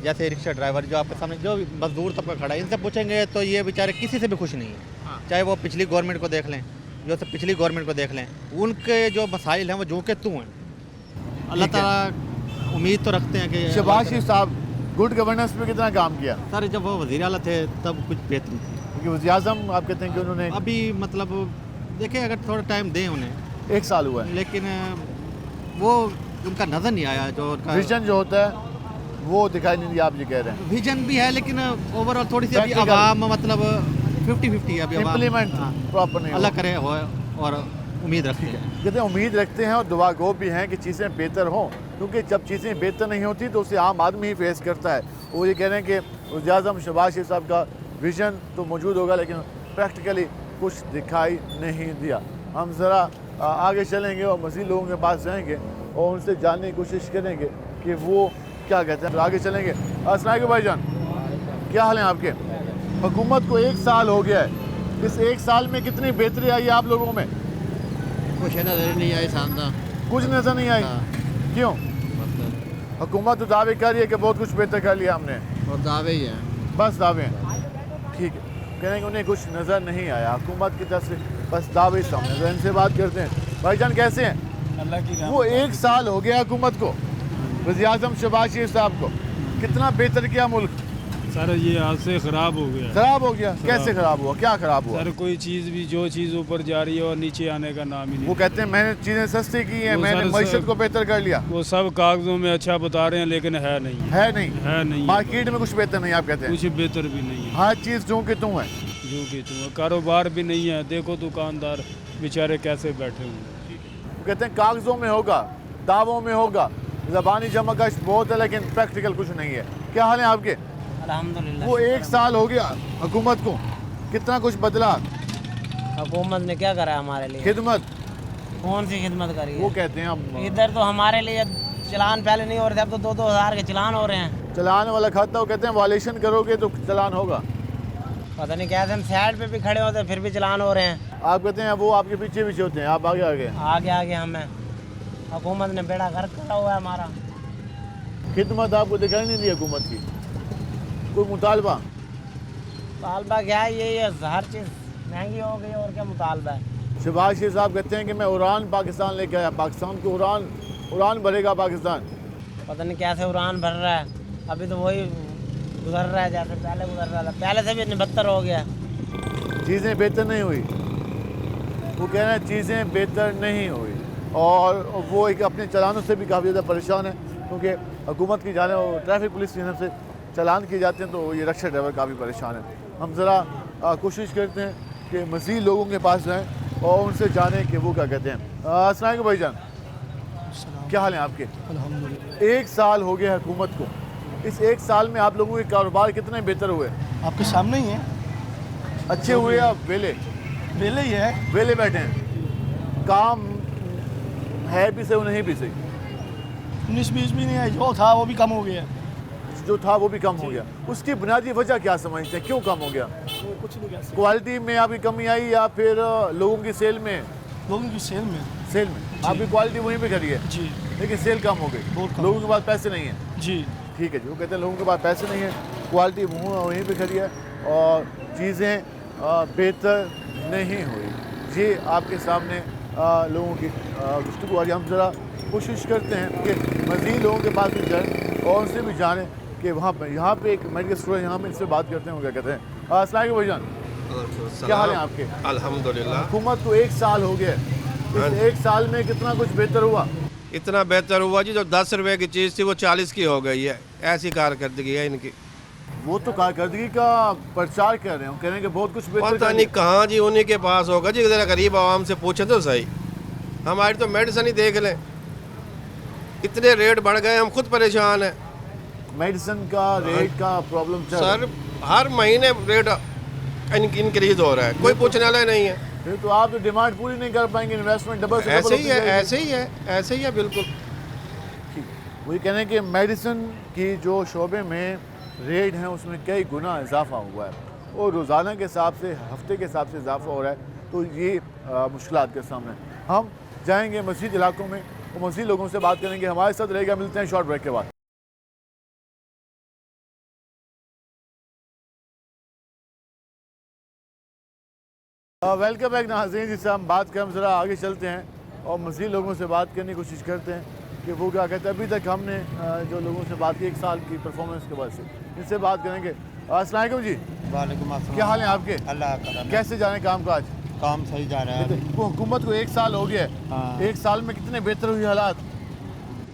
जैसे रिक्शा ड्राइवर जो आपके सामने जो मजदूर तबका खड़ा है, इनसे पूछेंगे तो ये बेचारे किसी से भी खुश नहीं है। चाहे वो पिछली गवर्नमेंट को देख लें, जो सब पिछली गवर्नमेंट को देख लें, उनके जो मसाइल हैं वो जो के तू हैं। अल्लाह ताला उम्मीद तो रखते हैं कि शहबाज शरीफ साहब गुड गवर्नेंस पे कितना काम किया? सर जब वो वज़ीर आला थे तब कुछ बेहतरी थी, क्योंकि वज़ीर-ए-आज़म आप कहते हैं कि उन्होंने अभी मतलब देखें अगर थोड़ा टाइम दें उन्हें, 1 साल हुआ है, लेकिन वो उनका नज़र नहीं आया, जो उनका विजन जो होता है वो दिखाई नहीं दिया। आप ये कह रहे हैं विजन भी है, लेकिन ओवरऑल थोड़ी सी अभी आवाम मतलब 50-50 है अभी, इम्प्लीमेंट प्रॉपर नहीं। अल्लाह करे हो, और उम्मीद रखते हैं, कहते हैं उम्मीद रखते हैं और दुआ गो भी हैं कि चीज़ें बेहतर हों, क्योंकि जब चीज़ें बेहतर नहीं होती तो उसे आम आदमी ही फेस करता है। वो ये कह रहे हैं कि वज़ीर-ए-आज़म शहबाज शरीफ साहब का विजन तो मौजूद होगा, लेकिन प्रैक्टिकली कुछ दिखाई नहीं दिया। हम ज़रा आगे चलेंगे और मज़ीद लोगों के पास जाएंगे और उनसे जानने की कोशिश करेंगे कि वो क्या कहते हैं। आगे चलेंगे। अस्सलाम वालेकुम भाईजान, क्या हाल है आपके? हुकूमत को 1 साल हो गया है, इस 1 साल में कितनी बेहतरी आई है आप लोगों में? कुछ नजर नहीं आई सामने। कुछ नजर नहीं आई, क्यों? हुकूमत तो दावे कर रही है कि बहुत कुछ बेहतर कर लिया हमने, और दावे ही हैं, बस दावे हैं। ठीक है, कहेंगे उन्हें कुछ नज़र नहीं आया हुकूमत की तरफ से, बस दावे सामने। तो इनसे बात करते हैं। भाईजान कैसे हैं? अल्लाह की वो 1 साल हो गया हुकूमत को, वज़ीर आज़म शहबाज शरीफ साहब को, कितना बेहतर किया मुल्क। सर ये आज से ख़राब हो गया। खराब हो गया? कैसे खराब हुआ, क्या खराब हुआ? सर कोई चीज़ भी, जो चीज़ ऊपर जा रही है और नीचे आने का नाम ही नहीं। वो कहते हैं मैंने चीज़ें सस्ती की हैं, वो मैंने सर मईशत को बेहतर कर लिया। वो सब कागजों में अच्छा बता रहे हैं लेकिन है नहीं। है नहीं, है नहीं। मार्केट में कुछ बेहतर नहीं, आप कहते हैं कुछ बेहतर भी नहीं है। हर चीज़ जो कि तुम है, जो कि तुम कारोबार भी नहीं है। देखो दुकानदार बेचारे कैसे बैठे हुए। वो कहते हैं कागजों में होगा, दावों में होगा, ज़बानी जमाकश बहुत है लेकिन प्रैक्टिकल कुछ नहीं है। क्या हाल है आपके? अल्हम्दुलिल्लाह। वो 1 साल हो गया हुकूमत को, कितना कुछ बदला? हुकूमत ने क्या करा हमारे लिए? खिदमत। कौन सी खिदमत करी वो है? कहते हैं हम इधर तो हमारे लिए चलान पहले नहीं हो रहे थे, अब तो 2-2 हज़ार के चलान हो रहे हैं। चलान वाला खाता, वो कहते हैं वालेशन करोगे तो चलान होगा। पता नहीं कैसे, हम साइड पे भी खड़े होते हैं फिर भी चलान हो रहे हैं। आप कहते हैं वो आपके पीछे पीछे होते हैं, आप आगे आगे। आगे आगे हमें हुकूमत ने बेड़ा गर्क करा हुआ है हमारा। खिदमत आपको दिखाई नहीं दी हुकूमत की? कोई मुतालबा? मुतालबा क्या है, ये हर चीज़ महंगी हो गई और क्या मुतालबा है। शहबाज शरीफ साहब कहते हैं कि मैं उड़ान पाकिस्तान लेके आया, पाकिस्तान को उड़ान भरेगा पाकिस्तान। पता नहीं कैसे उड़ान भर रहा है, अभी तो वही गुजर रहा है जैसे पहले गुजर रहा था, पहले से भी 72 हो गया। चीज़ें बेहतर नहीं हुई, वो कह रहे हैं चीज़ें बेहतर नहीं हुई, और वो एक अपने चलानों से भी काफ़ी ज़्यादा परेशान है, क्योंकि हुकूमत की जाने और ट्रैफिक पुलिस की तरफ से चलान किए जाते हैं तो ये रिक्शा ड्राइवर काफ़ी परेशान है। हम ज़रा कोशिश करते हैं कि मज़ीद लोगों के पास जाएँ और उनसे जानें कि वो क्या कहते हैं। अस्सलाम वालेकुम भाईजान, क्या हाल है आपके? अल्हम्दुलिल्लाह। 1 साल हो गया हुकूमत को, इस 1 साल में आप लोगों के कारोबार कितने बेहतर हुए? आपके सामने ही है। अच्छे हुए या वेले? वेले ही है। वेले बैठे हैं, काम है भी सही नहीं भी सही? 19-20 भी नहीं है, जो था वो भी कम हो गया। जो था वो भी कम हो गया, उसकी बुनियादी वजह क्या समझते हैं, क्यों कम हो गया? वो कुछ नहीं कह सकते। क्वालिटी में आपकी कमी आई या फिर लोगों की सेल में? लोगों की सेल में। सेल में आपकी क्वालिटी वहीं पे खड़ी है जी, लेकिन सेल कम हो गई, बहुत कम। लोगों के पास पैसे नहीं है। जी ठीक है जी, वो कहते हैं लोगों के पास पैसे नहीं है, क्वालिटी वहीं पे खड़ी है और चीज़ें बेहतर नहीं हुई। ये आपके सामने लोगों की गुफ्तगू आ रही। हम ज़रा कोशिश करते हैं कि मज़ीद लोगों के पास भी जाएँ और उनसे भी जानें कि वहाँ पर यहाँ पे एक मेडिकल स्टोर है, यहाँ पे इनसे बात करते हैं वो क्या कहते हैं। अस्सलाम वालेकुम भाईजान, क्या हाल है आपके? अल्हम्दुलिल्लाह। हुकूमत को 1 साल हो गया, इस 1 साल में कितना कुछ बेहतर हुआ? इतना बेहतर हुआ जी, जो 10 रुपए की चीज़ थी वो 40 की हो गई है। ऐसी कारकर्दगी है इनकी। वो तो कारकर्दगी का प्रचार कर रहे हैं, कह रहे हैं कि बहुत कुछ बेहतर पता कर नहीं दिया। कहाँ जी उन्हीं के पास होगा जी, ज़रा गरीब आवाम से पूछें तो सही। हमारी तो मेडिसिन ही देख लें, इतने रेट बढ़ गए, हम खुद परेशान हैं। मेडिसिन का रेट का प्रॉब्लम चल रहा है। सर हर महीने रेट इंक्रीज हो रहा है, कोई पूछने वाला नहीं है। फिर तो आप तो डिमांड पूरी नहीं कर पाएंगे, इन्वेस्टमेंट डबल से डबल ऐसे ही है, होती जाएगी। ऐसे ही है, ऐसे ही है बिल्कुल। वही कहने हैं कि मेडिसिन की जो शोबे में रेट हैं उसमें कई गुना इजाफा हुआ है और रोज़ाना के हिसाब से, हफ्ते के हिसाब से इजाफा हो रहा है, तो ये मुश्किलात के सामने हैं। हम जाएंगे मस्जिद इलाकों में और मस्जिद लोगों से बात करेंगे। हमारे साथ रहेगा, मिलते हैं शॉर्ट ब्रेक के बाद। वेलकम बैक नाज़रीन, जिससे हम बात करें, हम ज़रा आगे चलते हैं और मज़ीद लोगों से बात करने की कोशिश करते हैं कि वो क्या कहते हैं। अभी तक हमने जो लोगों से बात की 1 साल की परफॉर्मेंस के बाद से, इनसे बात करेंगे। अस्सलाम वालेकुम जी, वालेकुम अस्सलाम। क्या हाल है आपके? अल्लाह का कैसे जा रहे हैं काम काज? काम सही जा रहा है। वो हुकूमत को 1 साल हो गया, हाँ। 1 साल में कितने बेहतर हुई हालात?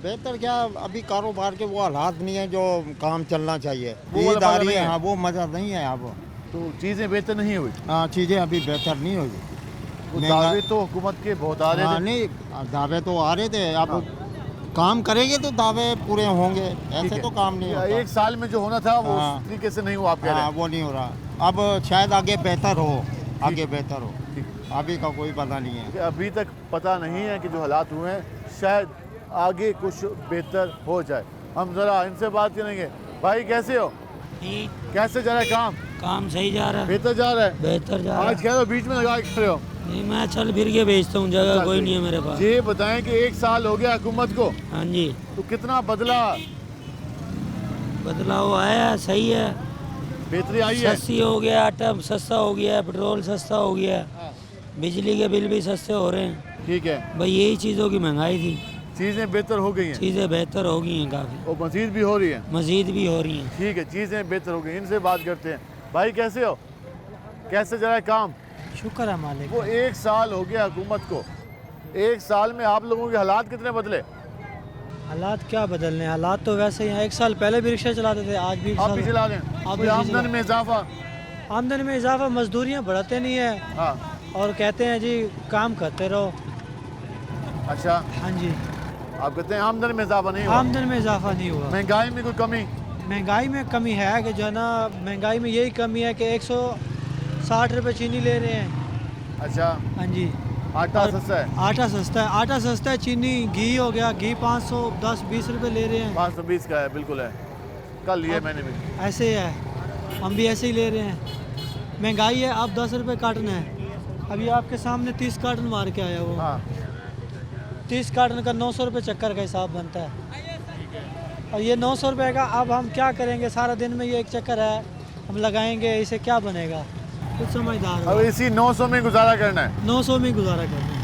बेहतर क्या, अभी कारोबार के वो हालात नहीं है जो काम चलना चाहिए। वो वाला ईदारी नहीं है। हाँ, वो मज़ा नहीं है अब। तो चीज़ें बेहतर नहीं हुई। हाँ, चीज़ें अभी बेहतर नहीं हुई। वो दावे तो हुकूमत के बहुत आ रहे हाँ, थे। नहीं दावे तो आ रहे थे, अब काम करेंगे तो दावे पूरे होंगे, ऐसे तो काम नहीं होता। 1 साल में जो होना था वो हाँ। उस तरीके से नहीं हुआ, आप कह रहे हाँ, हैं। वो नहीं हो रहा। अब शायद आगे बेहतर हो, आगे बेहतर हो, अभी का कोई पता नहीं है। अभी तक पता नहीं है कि जो हालात हुए हैं शायद आगे कुछ बेहतर हो जाए। हम ज़रा इनसे बात करेंगे। भाई कैसे हो? ठीक, कैसे जा रहा है काम? काम सही जा रहा है, बेहतर जा रहा है? बेहतर जा रहा आज कह रहे हो बीच में लगा के खड़े हो, नहीं, मैं चल फिर के बेचता हूँ, जगह कोई नहीं है मेरे पास। ये बताएं कि 1 साल हो गया हुकूमत को। हाँ जी। तो कितना बदलाव आया, सही है, बेहतरी आई है। सस्ती हो गया, आटा सस्ता हो गया, पेट्रोल सस्ता हो गया, बिजली के बिल भी सस्ते हो रहे हैं। ठीक है भाई, यही चीज़ों की महंगाई थी। चीज़ें बेहतर हो गई हैं। चीज़ें बेहतर हो गई हैं काफ़ी, और मजीद भी हो रही है। मजीद भी हो रही हैं। ठीक है, चीज़ें बेहतर हो गई। इनसे बात करते हैं। भाई कैसे हो, कैसे जा रहा है काम? शुक्र है मालिक। वो 1 साल हो गया हुकूमत को, 1 साल में आप लोगों के हालात कितने बदले? हालात क्या बदलने, हालात तो वैसे ही हैं। 1 साल पहले भी रिक्शा चलाते थे, आज भी आप भी चला रहे हैं। आप कोई आमदन में इजाफा? आमदनी में इजाफा मजदूरियाँ बढ़ाते नहीं है। हाँ। और कहते हैं जी काम करते रहो। अच्छा। हाँ जी। आप कहते हैं आमदन में इजाफा नहीं हुआ? आमदन में इजाफा नहीं हुआ। महंगाई में कोई कमी? महंगाई में कमी है कि जो है ना, महंगाई में यही कमी है कि 160 रुपये चीनी ले रहे हैं। अच्छा। हाँ जी। आटा सस्ता है? आटा सस्ता है, चीनी घी हो गया, घी 510-20 रुपये ले रहे हैं। 520 का है, बिल्कुल है, कल लिए मैंने भी। ऐसे ही है, हम भी ऐसे ही ले रहे हैं। महंगाई है, अब 10 रुपये कार्टन है। अभी आपके सामने 30 कार्टन मार के आया वो। हाँ। 30 कार्टन का 900 रुपये चक्कर का हिसाब बनता है। और ये 900 रुपये का अब हम क्या करेंगे? सारा दिन में ये एक चक्कर है, हम लगाएंगे, इसे क्या बनेगा? कुछ समझदार हो। अब इसी 900 में गुजारा करना है? 900 में गुजारा करना है।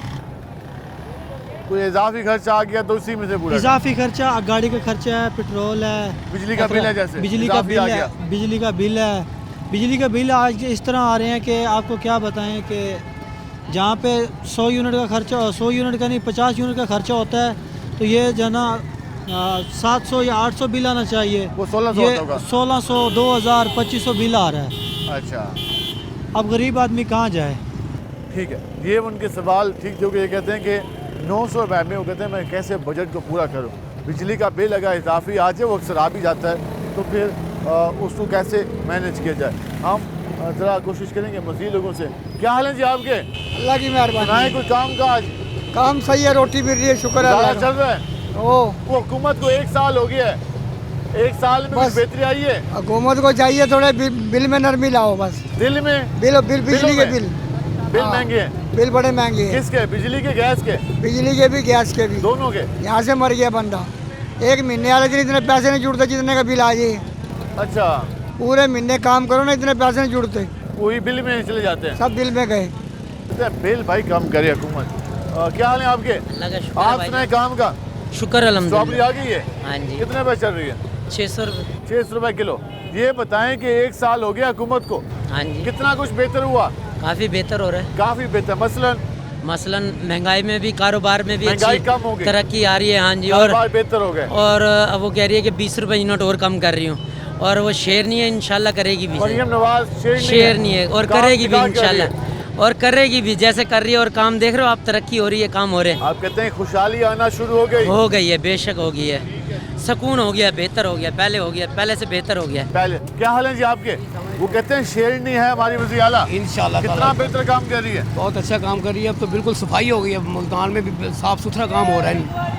कोई इजाफी खर्चा आ गया तो उसी में से पूरा? इजाफी खर्चा, गाड़ी का खर्चा है, पेट्रोल है, बिजली का बिल है, जैसे बिजली का बिल है, बिजली का बिल आज इस तरह आ रहे हैं कि आपको क्या बताएं कि जहाँ पे 100 यूनिट का खर्चा, 100 यूनिट का नहीं 50 यूनिट का खर्चा होता है, तो ये जो ना 700 या 800 बिल आना चाहिए। वो 1600 होगा। 1600, 2000, 2500 बिल आ रहा है। अच्छा। अब गरीब आदमी कहाँ जाए? ठीक है, ये उनके सवाल ठीक, जो कि ये कहते हैं कि 900 रुपये में, वो कहते हैं मैं कैसे बजट को पूरा करूँ? बिजली का बिल अगर इजाफी आ जाए, वो अक्सर आ भी जाता है, तो फिर उसको कैसे मैनेज किया जाए? हम ज़रा कोशिश करेंगे मज़ीद लोगों से। क्या हाल है जी आपके? अल्लाह की मेहरबानी। कोई काम काज? काम सही है, रोटी मिल रही है, शुक्र है अल्लाह का। चल रहा है। वो हुकूमत को 1 साल हो गया है, 1 साल में कुछ बेहतरी आई है? हुकूमत को चाहिए थोड़े बिल में नरमी लाओ बस। बिल में? बिजली के बिल महंगे हैं। बिल बड़े महंगे हैं। किसके? बिजली के, गैस के? बिजली के भी, गैस के भी, दोनों के। यहाँ से मर गया बंदा। 1 महीने वाले दिन इतने पैसे नहीं जुड़ते जितने का बिल आ जाए। अच्छा। पूरे महीने काम करो ना, इतने पैसे नहीं जुड़ते, वही बिल में चले जाते हैं। सब बिल में गए। बिल भाई कम करे हुकूमत। क्या हाल है आपके? आप सुनाए काम का? शुक्र अल्हम्दुलिल्लाह। स्ट्रॉबेरी आ गई है? हाँ जी। कितने पे चल रही है? 600 रुपये। 600 रुपये किलो। ये बताएं कि 1 साल हो गया हुकूमत को, हाँ जी। कितना कुछ बेहतर हुआ? काफ़ी बेहतर हो रहा है। काफ़ी बेहतर। मसलन महंगाई में भी, कारोबार में भी महंगाई अच्छी कम हो गई, तरक्की आ रही है। हाँ जी। और बेहतर हो गए। और अब वो कह रही है कि 20 रुपये यूनिट और कम कर रही हूँ, और वो शेर नहीं है, इंशाल्लाह करेगी भी। मरियम नवाज शेर नहीं है, और करेगी भी इंशाल्लाह, और करेगी भी जैसे कर रही है। और काम देख रहे हो आप, तरक्की हो रही है, काम हो रहे हैं। आप कहते हैं खुशहाली आना शुरू हो गई? हो गई है, बेशक हो गई है। सुकून हो गया, बेहतर हो गया, पहले हो गया, पहले से बेहतर हो गया। पहले क्या हाल है जी आपके? वो कहते हैं शेरनी है हमारी वज़ीर आला, इंशाल्लाह कितना बेहतर काम कर रही है? बहुत अच्छा काम कर रही है। अब तो बिल्कुल सफाई हो गई है, मुल्तान में भी साफ सुथरा काम हो रहा है।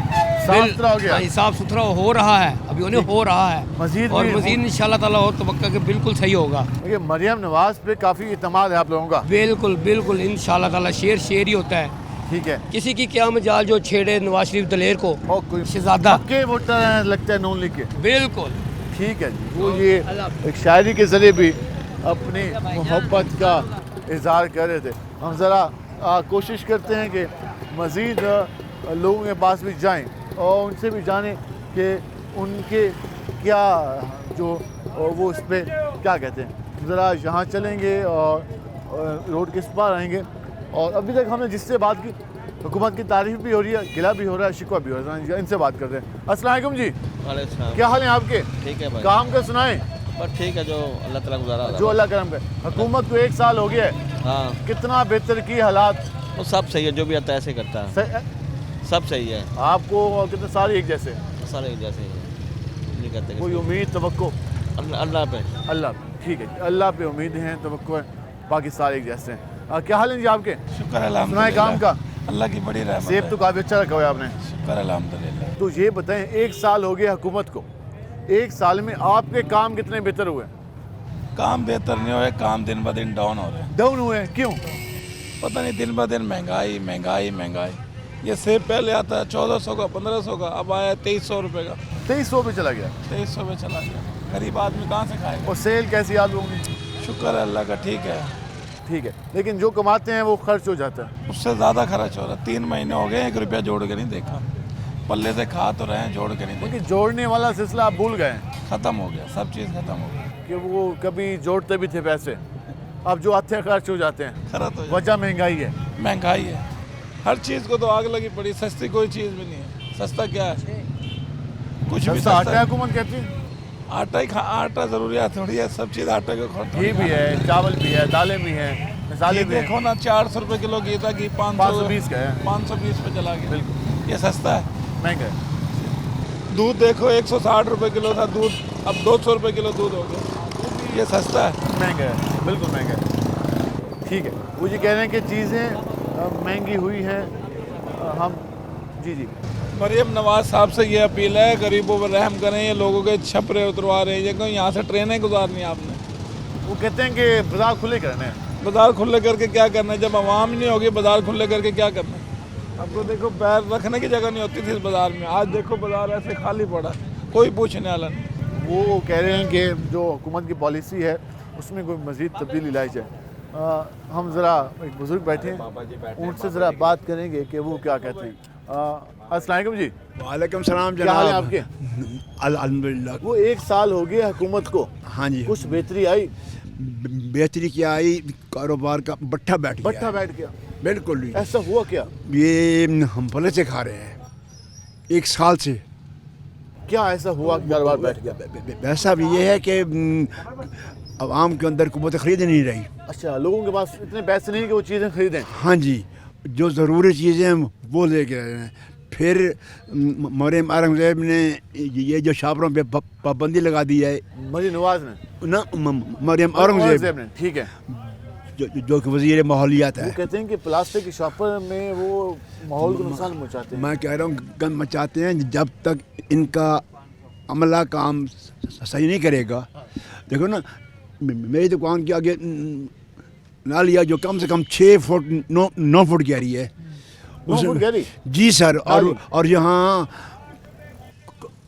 साफ सुथरा हो गया? साफ सुथरा हो रहा है, अभी उन्हें हो रहा है मजीद, और मजीद इंशाल्लाह ताला और तवक्का के बिल्कुल सही होगा। मरियम नवाज पे काफ़ी इत्मीनान है आप लोगों का? बिल्कुल बिल्कुल, इंशाल्लाह ताला। शेर शेर ही होता है। ठीक है। किसी की क्या मजाल जो छेड़े नवाज शरीफ दलेर को, शहजादा के वोटर लगता है नून लीग के। बिल्कुल ठीक है जी। वो ये एक शायरी के जरिए भी अपनी मोहब्बत का इजहार कर रहे थे। हम ज़रा कोशिश करते हैं कि मज़ीद लोगों के पास भी जाएं और उनसे भी जानें कि उनके क्या जो वो इस पर क्या कहते हैं। ज़रा यहाँ चलेंगे और रोड के इस पार आएंगे। और अभी तक हमने जिससे बात की, हुकूमत की तारीफ भी हो रही है, गिला भी हो रहा है, शिकवा भी हो रहा है। इनसे बात करते हैं। अस्सलाम वालेकुम जी। क्या हाल है आपके? ठीक है भाई। काम का सुनाएं। बस ठीक है, जो अल्लाह ताला गुजारा, जो अल्लाह करम करे। हुकूमत को 1 साल हो गया है। हाँ। कितना बेहतर की हालात? वो सब सही है, जो भी आता है ऐसे करता है। सब सही है। आपको कितने सारे एक जैसे? सारे एक जैसे नहीं करते। कोई उम्मीद तवक्को? अल्लाह पे। अल्लाह ठीक है, अल्लाह पे उम्मीद है, तवक्को है, बाकी सारे एक जैसे हैं। क्या हाल है जी आपके? शुक्र अल्हम्दुलिल्लाह। सुनाए काम का? अल्लाह की बड़ी रहमत है। सेब तो काफ़ी अच्छा रखा हुआ है आपने। शुक्र अल्हम्दुलिल्लाह। तो ये बताएं, 1 साल हो गया हुकूमत को, 1 साल में आपके काम कितने बेहतर हुए? काम बेहतर नहीं हुए, काम दिन ब दिन डाउन हो रहे हैं। डाउन हुए? क्यों? पता नहीं दिन ब दिन महंगाई महंगाई महंगाई। ये सेब पहले आता है 1400 का 1500 का, अब आया 2300 रुपये का। 2300 पे चला गया। 2300 पे चला गया। गरीब आदमी कहाँ से खाएगा। और सेल कैसी आलू होंगी? शुक्र है अल्लाह का, ठीक है। ठीक है, लेकिन जो कमाते हैं वो खर्च हो जाता है। उससे ज़्यादा खर्च हो रहा है। 3 महीने हो गए 1 रुपया जोड़ के नहीं देखा। पल्ले से खा तो रहे हैं, जोड़ के नहीं क्योंकि जोड़ने वाला सिलसिला आप भूल गए। ख़त्म हो गया, सब चीज़ ख़त्म हो गई। कि वो कभी जोड़ते भी थे पैसे, अब जो आते हैं खर्च हो जाते हैं। खर्च हो वजह महंगाई है। महंगाई है, हर चीज़ को तो आग लगी पड़ी। सस्ती कोई चीज़ भी नहीं है। सस्ता क्या है? कुछ भी सस्ता आटा हुकूमत कहती है। आटा ही आटा ज़रूरियात थोड़ी है, सब चीज़ आटे को खोल। घी भी है, चावल भी है, दालें भी हैं, मसाले भी देखो ना 400 रुपये किलो घी था, घी 520 का है। 520 पे चला गया। बिल्कुल, ये सस्ता है। महंगा है। दूध देखो 160 रुपये किलो था दूध, अब 200 रुपये किलो दूध हो गया। ये सस्ता है। महंगा है, बिल्कुल महंगा है। ठीक है, वो ये कह रहे हैं कि चीज़ें महंगी हुई हैं। हम जी मरियम नवाज साहब से ये अपील है, गरीबों पर रहम करें। ये लोगों के छपरे उतरवा रहे हैं। ये यहाँ से ट्रेनें गुजारनी है आपने। वो कहते हैं कि बाजार खुले करने हैं। बाजार खुले करके क्या करना है? जब आवाम नहीं होगी, बाजार खुले करके क्या करना है? अब तो देखो पैर रखने की जगह नहीं होती थी इस बाजार में। आज देखो बाजार ऐसे खाली पड़ा, कोई पूछने वाला नहीं। वो कह रहे हैं कि जो हुकूमत की पॉलिसी है उसमें कोई मज़ीद तब्दीली लाई जाए। हम ज़रा एक बुज़ुर्ग बैठे हैं, उनसे ज़रा बात करेंगे कि वो क्या कहते हैं। अस्सलाम वालेकुम जी। वालेकुम सलाम क्या हाल है जनाब। आपके? अल्हम्दुलिल्लाह। वो 1 साल हो गया हुकूमत को। हाँ जी। कुछ बेहतरी आई? बेहतरी क्या आई? कारोबार का बट्ठा बैठ गया। बट्ठा बैठ गया। बिल्कुल भी। ऐसा हुआ क्या? ये हम पहले से खा रहे हैं 1 साल से। क्या ऐसा हुआ कि कारोबार बैठ गया? वैसा भी ये है कि आवाम के अंदर कुव्वत खरीद नहीं रही। अच्छा, लोगों के पास इतने पैसे नहीं कि वो चीज़ें खरीदें। हाँ जी, जो ज़रूरी चीज़ें हैं वो लेके रहे हैं। फिर मरियम औरंगज़ेब ने ये जो शापरों पे पाबंदी लगा दी है। मरियम नवाज ने ना, मरियम औरंगज़ेब ने। ठीक है। जो कि वज़ीर माहौलियात है। वो कहते हैं कि प्लास्टिक के शॉपर में वो माहौल को नुकसान पहुँचाते हैं। मैं कह रहा हूँ गंद मचाते हैं। जब तक इनका अमला काम सही नहीं करेगा। देखो ना, मेरी दुकान के आगे नालिया जो कम से कम 6 फुट 9 फुट गहरी है। 9 फुट गहरी? जी सर। और यहाँ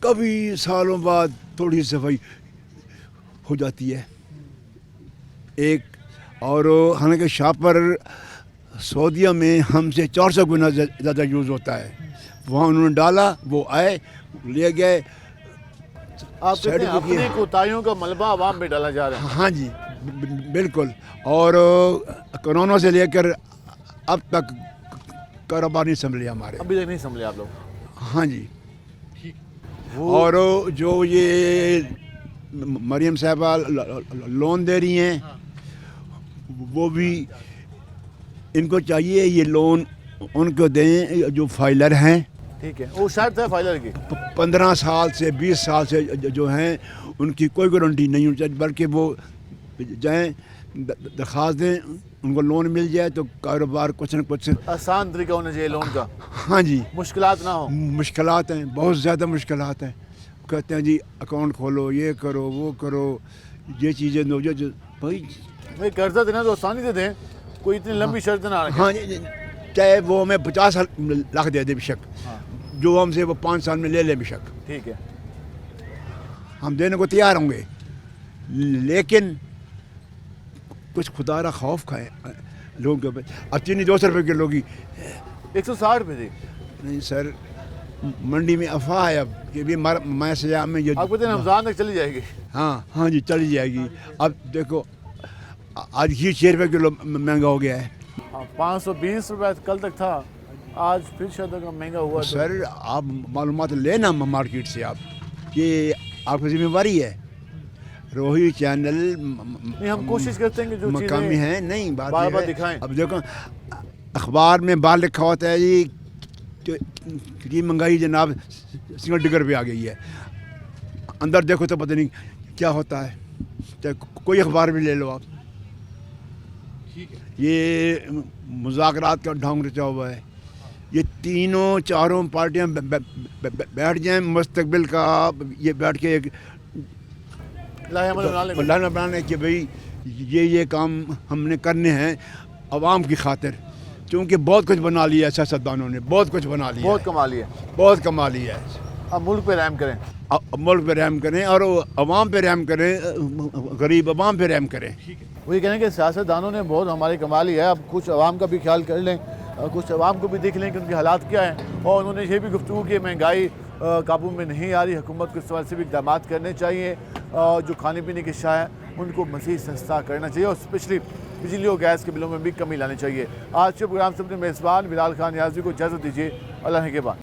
कभी सालों बाद थोड़ी सफाई हो जाती है एक। और हालांकि शापर सऊदीया में हमसे 400 गुना ज़्यादा यूज़ होता है। वहाँ उन्होंने डाला, वो आए ले गए। आप कहते हैं अपनी कोताहियों का मलबा आवाम पे डाला जा रहा है। हाँ जी, बिल्कुल। और कोरोना से लेकर अब तक कारोबार नहीं संभले हमारे। अभी तक नहीं संभले आप लोग? हाँ जी। और जो ये मरियम साहबा लोन दे रही हैं, वो भी इनको चाहिए ये लोन उनको दें जो फाइलर हैं। ठीक है, वो शर्त है फाइलर की। 15 साल से 20 साल से जो हैं उनकी कोई गारंटी नहीं होनी चाहिए, बल्कि वो जाएँ दरख्वास्त दें, उनको लोन मिल जाए तो कारोबार कुछ न कुछ आसान तरीका होना चाहिए लोन का। हाँ जी। मुश्किलात ना हो। मुश्किलात हैं, बहुत ज़्यादा मुश्किलात हैं। कहते हैं जी अकाउंट खोलो, ये करो, वो करो, ये चीज़ें दो। जो भाई कर्जा देना तो आसानी से दें, कोई इतनी लंबी शर्त ना रखें। हाँ जी, चाहे वो हमें 50 लाख दे दे बेशक। हाँ। जो हमसे वो 5 साल में ले ले बेशक। ठीक है, हम देने को तैयार होंगे, लेकिन कुछ खुदा रा खौफ खाए लोगों के। अब चीनी 200 रुपये किलो की 160 रुपये थी। नहीं सर, मंडी में अफवाह है अब कि भी मैं सजा में ये आपको दिन रमज़ान तक चली जाएगी। हाँ जी, चली जाएगी। अब देखो आज घी 6 रुपये किलो महंगा हो गया है। 520 रुपये कल तक था, आज फिर शायद महंगा हुआ। सर आप मालूमात लेना मार्केट से। आप ये आपकी जिम्मेवारी है। रोही चैनल नहीं, हम कोशिश करते हैं कि जो मकामी है नहीं बार दिखाएं। अब देखो अखबार में बाहर लिखा होता है जी कि महंगाई जनाब सिंगल डिगर पे आ गई है। अंदर देखो तो पता नहीं क्या होता है। चाहे कोई अखबार भी ले लो आप। ये मुज़ाकरात का ढोंग रचा हुआ है। ये तीनों चारों पार्टियां बैठ जाएं मुस्तकबिल का, ये बैठ के एक लाना बनाने कि भाई ये काम हमने करने हैं। आवाम की खातिर, क्योंकि बहुत कुछ बना लिया है सियासतदानों ने, बहुत कुछ बना लिया, बहुत कमा लिया, बहुत कमा लिया है। अब मुल्क पे रहम करें, मुल्क पे रहम करें और अवाम पे रहम करें, गरीब अवाम पे रहम करें। वही कहने कि सियासतदानों ने बहुत हमारी कमा ली है, अब कुछ अवाम का भी ख्याल कर लें, कुछ अवाम को भी देख लें कि उनके हालात क्या हैं। और उन्होंने ये भी गुफ्तगू की महंगाई काबू में नहीं आ रही, हुकूमत को इस तरह से भी इक़दाम करने चाहिए, जो खाने पीने की अशिया है उनको मज़ीद सस्ता करना चाहिए और स्पेशली बिजली और गैस के बिलों में भी कमी लानी चाहिए। आज के प्रोग्राम से अपने मेज़बान बिलाल खान नियाज़ी को इजाज़त दीजिए। अल्लाह के बाद।